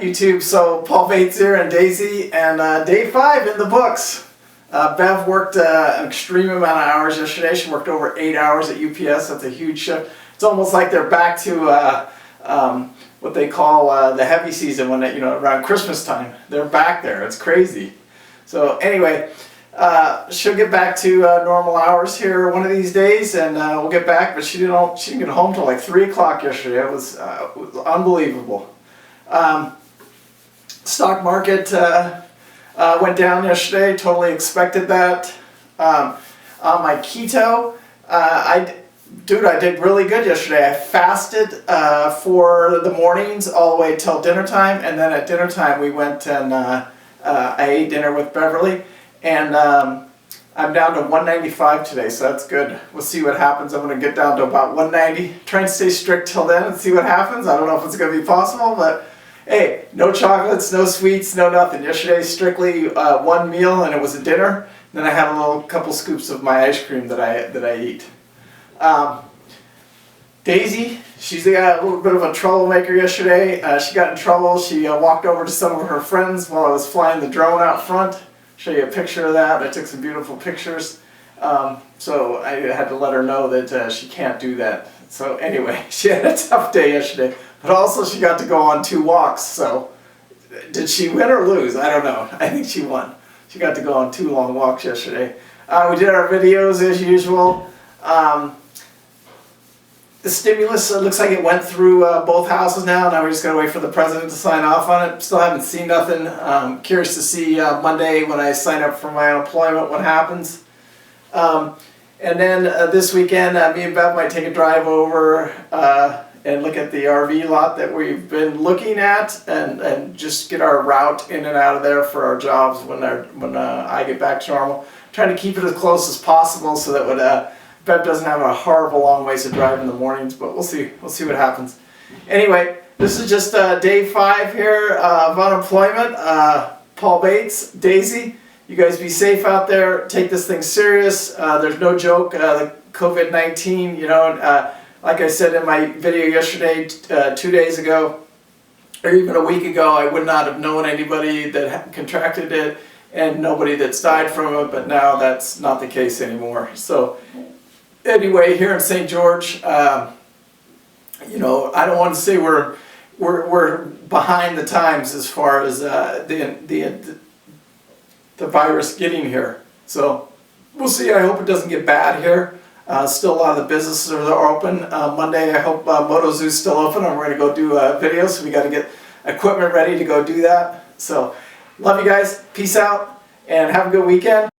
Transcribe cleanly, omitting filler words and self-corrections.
YouTube. So Paul Bates here and Daisy, and day 5 in the books. Bev worked an extreme amount of hours yesterday. She worked over 8 hours at UPS. That's a huge shift. It's almost like they're back to what they call the heavy season, when they, around Christmas time. They're back there. It's crazy. So anyway, she'll get back to normal hours here one of these days, and we'll get back. But she didn't get home till like 3 o'clock yesterday. It was unbelievable. Stock market went down yesterday. Totally expected that. On my keto, I did really good yesterday. I fasted for the mornings all the way till dinner time, and then at dinner time we went and I ate dinner with Beverly, and I'm down to 195 today, so that's good. We'll see what happens. I'm going to get down to about 190. Try and stay strict till then and see what happens. I don't know if it's going to be possible, but hey, no chocolates, no sweets, no nothing. Yesterday, strictly one meal, and it was a dinner. Then I had a couple scoops of my ice cream that I eat. Daisy, she's got a little bit of a troublemaker yesterday. She got in trouble. She walked over to some of her friends while I was flying the drone out front. Show you a picture of that. I took some beautiful pictures. So I had to let her know that she can't do that. So anyway, she had a tough day yesterday. But also she got to go on 2 walks. So did she win or lose? I don't know. I think she won. She got to go on 2 long walks yesterday. We did our videos as usual. The stimulus, looks like it went through both houses now. Now we just got to wait for the president to sign off on it. Still haven't seen nothing. Curious to see Monday when I sign up for my unemployment what happens. And then this weekend, me and Bev might take a drive over and look at the RV lot that we've been looking at, and just get our route in and out of there for our jobs when I get back to normal. Trying to keep it as close as possible so that Bev doesn't have a horrible long ways to drive in the mornings, but we'll see. We'll see what happens. Anyway, this is just day 5 here of unemployment. Paul Bates, Daisy, you guys be safe out there. Take this thing serious. There's no joke. The Covid-19, like I said in my video yesterday, 2 days ago, or even a week ago, I would not have known anybody that contracted it and nobody that's died from it, but now that's not the case anymore. So anyway, here in St. George, I don't want to say we're behind the times as far as the virus getting here. So we'll see. I hope it doesn't get bad here. Still a lot of the businesses are open. Monday, I hope MotoZoo's still open, and we're going to go do a video, so we got to get equipment ready to go do that. So love you guys. Peace out, and have a good weekend.